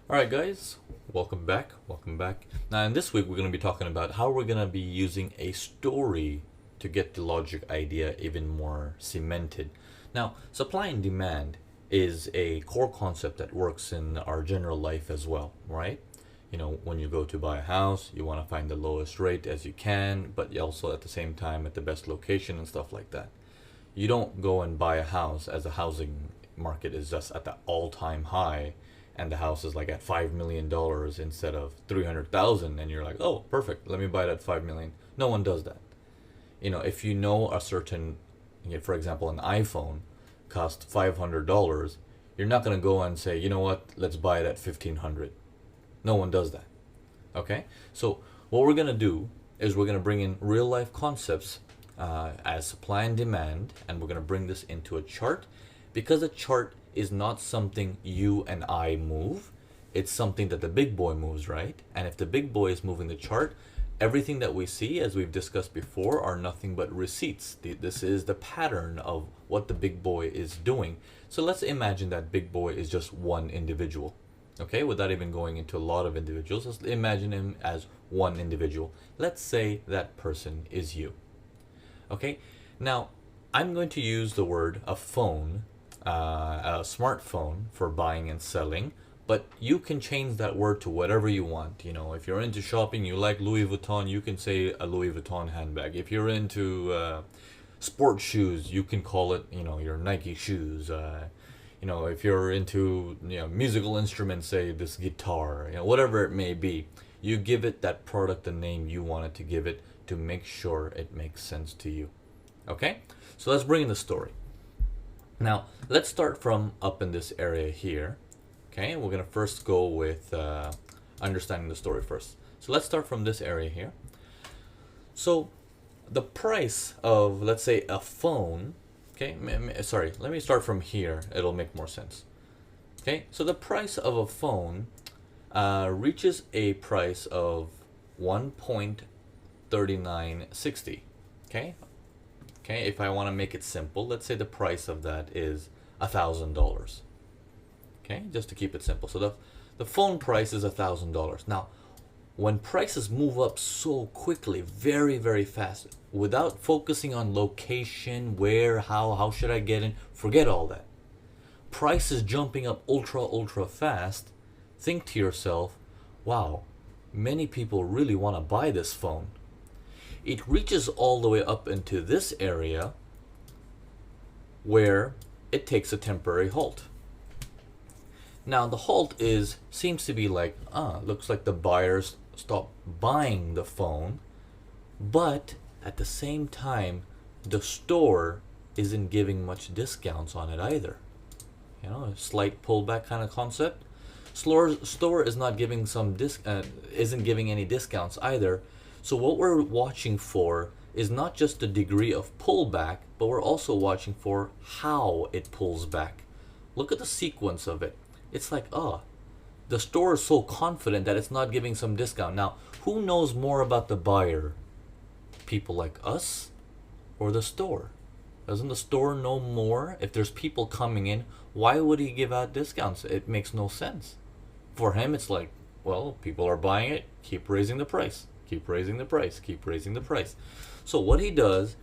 Alright guys, welcome back, welcome back. Now in this week we're going to be talking about how we're going to be using a story to get the logic idea even more cemented. Now, supply and demand is a core concept that works in our general life as well, right? You know, when you go to buy a house, you want to find the lowest rate as you can, but you also at the same time at the best location and stuff like that. You don't go and buy a house as the housing market is just at the all-time high and the house is like at $5 million instead of 300,000 and you're like, oh, perfect, let me buy it at 5 million. No one does that. You know, if you know a certain, for example, an iPhone costs $500, you're not going to go and say, you know what, let's buy it at 1,500. No one does that. Okay, so what we're going to do is we're going to bring in real life concepts as supply and demand, and we're going to bring this into a chart, because a chart is not something you and I move. It's something that the big boy moves, right? And if the big boy is moving the chart, everything that we see, as we've discussed before, are nothing but receipts. This is the pattern of what the big boy is doing. So let's imagine that big boy is just one individual. Okay, without even going into a lot of individuals, let's imagine him as one individual. Let's say that person is you. Okay, now I'm going to use the word a phone, a smartphone, for buying and selling, but you can change that word to whatever you want. You know, if you're into shopping, you like Louis Vuitton, you can say a Louis Vuitton handbag. If you're into sports shoes, you can call it, your Nike shoes. If you're into, musical instruments, say this guitar, whatever it may be, you give it that product the name you want it to give it to make sure it makes sense to you. Okay? So let's bring in the story. Now, let's start from up in this area here. Okay, we're going to first go with understanding the story first. So let's start from this area here. So the price of, let's say, a phone, okay, sorry, let me start from here. It'll make more sense. Okay, so the price of a phone reaches a price of 1.3960. Okay, if I want to make it simple, let's say the price of that is $1,000. Okay, just to keep it simple. So the phone price is $1,000. Now, when prices move up so quickly, very, very fast, without focusing on location, where, how should I get in, forget all that. Prices jumping up ultra fast, think to yourself, wow, many people really want to buy this phone. It reaches all the way up into this area where it takes a temporary halt. Now the halt seems to be like, looks like the buyers stop buying the phone, but at the same time, the store isn't giving much discounts on it either. A slight pullback kind of concept. Store is not giving isn't giving any discounts either. So what we're watching for is not just the degree of pullback, but we're also watching for how it pulls back. Look at the sequence of it. It's like, the store is so confident that it's not giving some discount. Now, who knows more about the buyer? People like us or the store? Doesn't the store know more? If there's people coming in, why would he give out discounts? It makes no sense. For him, it's like, well, people are buying it, keep raising the price. Keep raising the price, keep raising the price. So what he does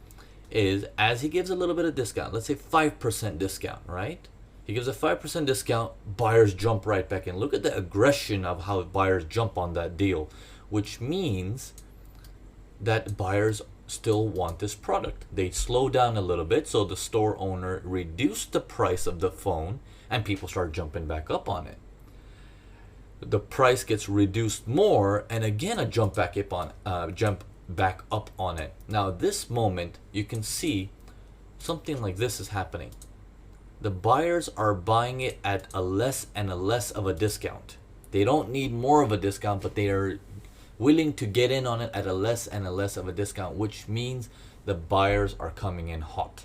is, as he gives a little bit of discount, let's say 5% discount, right? He gives a 5% discount, buyers jump right back in. Look at the aggression of how buyers jump on that deal, which means that buyers still want this product. They slow down a little bit, so the store owner reduced the price of the phone, and people start jumping back up on it. The price gets reduced more, and again a jump back up on it. Now this moment you can see something like this is happening. The buyers are buying it at a less and a less of a discount. They don't need more of a discount, but they are willing to get in on it at a less and a less of a discount, which means the buyers are coming in hot.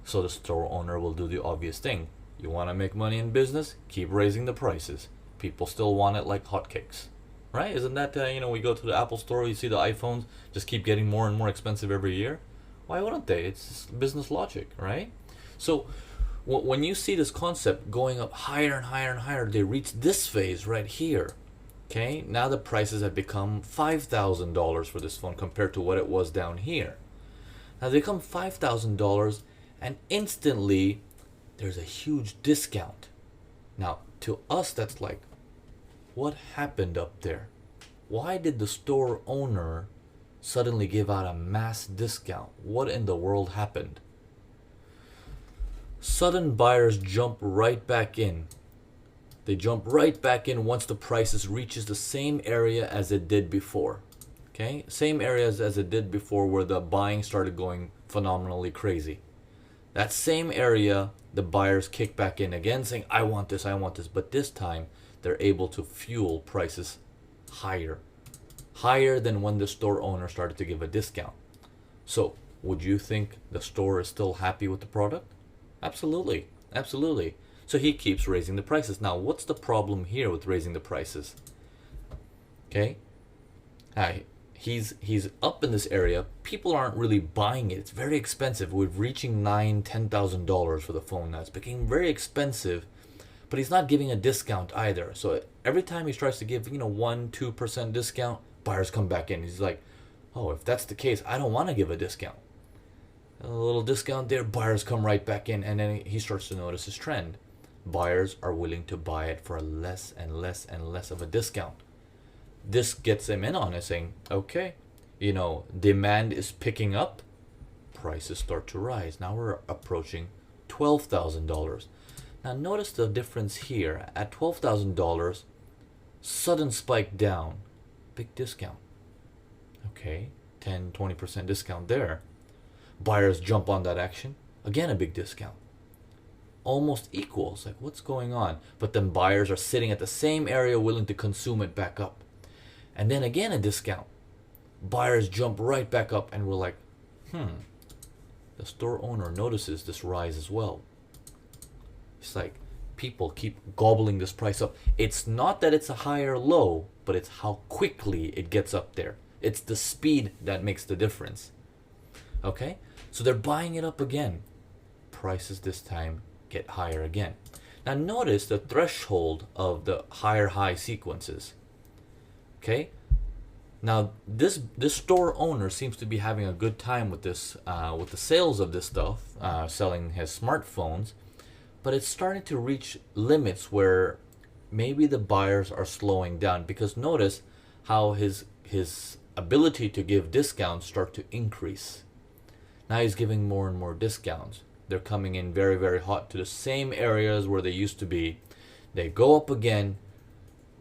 So the store owner will do the obvious thing. You want to make money in business? Keep raising the prices. People still want it like hotcakes, right? Isn't that, we go to the Apple store, you see the iPhones just keep getting more and more expensive every year. Why wouldn't they? It's business logic, right? So when you see this concept going up higher and higher and higher, they reach this phase right here. Okay, now the prices have become $5,000 for this phone compared to what it was down here. Now they become $5,000 and instantly there's a huge discount. Now to us that's like, what happened up there? Why did the store owner suddenly give out a mass discount? What in the world happened? Sudden buyers jump right back in. They jump right back in once the prices reaches the same area as it did before. Okay, same areas as it did before where the buying started going phenomenally crazy. That same area, the buyers kick back in again saying, I want this, but this time they're able to fuel prices higher. Higher than when the store owner started to give a discount. So, would you think the store is still happy with the product? Absolutely, absolutely. So he keeps raising the prices. Now, what's the problem here with raising the prices? Okay, he's up in this area. People aren't really buying it. It's very expensive. We're reaching $9,000-$10,000 for the phone now. It's becoming very expensive, but he's not giving a discount either. So every time he tries to give 1-2% discount, buyers come back in. He's like, oh, if that's the case, I don't want to give a discount. A little discount there, buyers come right back in, and then he starts to notice his trend. Buyers are willing to buy it for less and less and less of a discount. This gets him in on it, saying, okay, demand is picking up, prices start to rise. Now we're approaching $12,000. Now notice the difference here. At $12,000, sudden spike down, big discount. Okay, 10-20% discount there. Buyers jump on that action, again a big discount. Almost equals, like what's going on? But then buyers are sitting at the same area willing to consume it back up. And then again a discount. Buyers jump right back up and we're like, the store owner notices this rise as well. It's like people keep gobbling this price up. It's not that it's a high or low, but it's how quickly it gets up there. It's the speed that makes the difference. Okay? So they're buying it up again. Prices this time get higher again. Now notice the threshold of the higher high sequences. Okay? Now this store owner seems to be having a good time with this, with the sales of this stuff, selling his smartphones, but it's starting to reach limits where maybe the buyers are slowing down, because notice how his ability to give discounts start to increase. Now he's giving more and more discounts. They're coming in very, very hot to the same areas where they used to be. They go up again,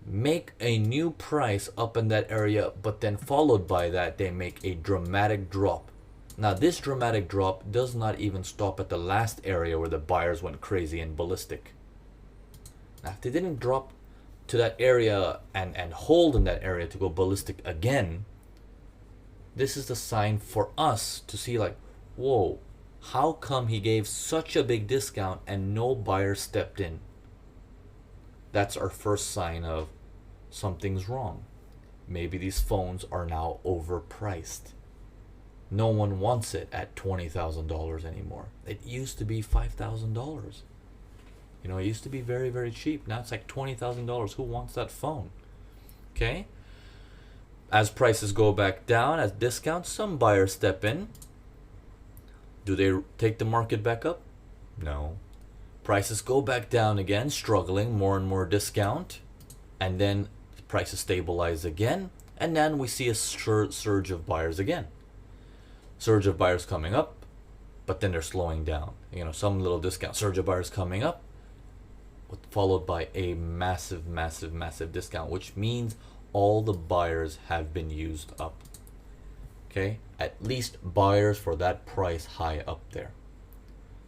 make a new price up in that area, but then followed by that, they make a dramatic drop. Now this dramatic drop does not even stop at the last area where the buyers went crazy and ballistic. Now if they didn't drop to that area and hold in that area to go ballistic again, this is the sign for us to see like, whoa, how come he gave such a big discount and no buyer stepped in? That's our first sign of something's wrong. Maybe these phones are now overpriced. No one wants it at $20,000 anymore. It used to be $5,000. It used to be very, very cheap. Now it's like $20,000. Who wants that phone? Okay? As prices go back down, as discounts, some buyers step in. Do they take the market back up? No. Prices go back down again, struggling, more and more discount. And then prices stabilize again. And then we see a surge of buyers again. Surge of buyers coming up, but then they're slowing down. Some little discount. Surge of buyers coming up, followed by a massive, massive, massive discount, which means all the buyers have been used up. Okay? At least buyers for that price high up there.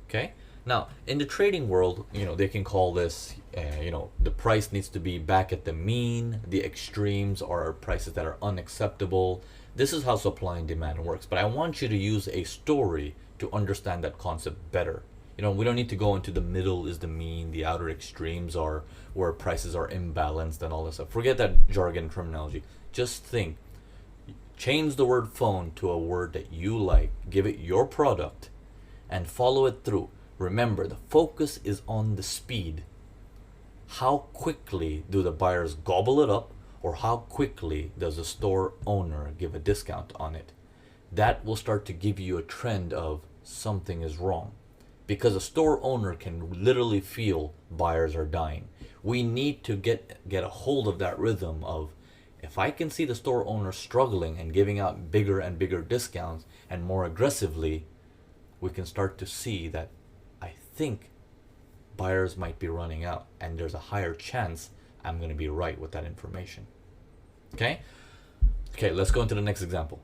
Okay? Now, in the trading world, they can call this, the price needs to be back at the mean. The extremes are prices that are unacceptable. This is how supply and demand works. But I want you to use a story to understand that concept better. We don't need to go into the middle is the mean, the outer extremes are where prices are imbalanced and all this stuff. Forget that jargon terminology. Just think. Change the word phone to a word that you like. Give it your product and follow it through. Remember, the focus is on the speed. How quickly do the buyers gobble it up, or how quickly does the store owner give a discount on it? That will start to give you a trend of something is wrong. Because a store owner can literally feel buyers are dying. We need to get a hold of that rhythm of, if I can see the store owner struggling and giving out bigger and bigger discounts and more aggressively, we can start to see that I think buyers might be running out, and there's a higher chance I'm going to be right with that information. Okay? Okay, let's go into the next example.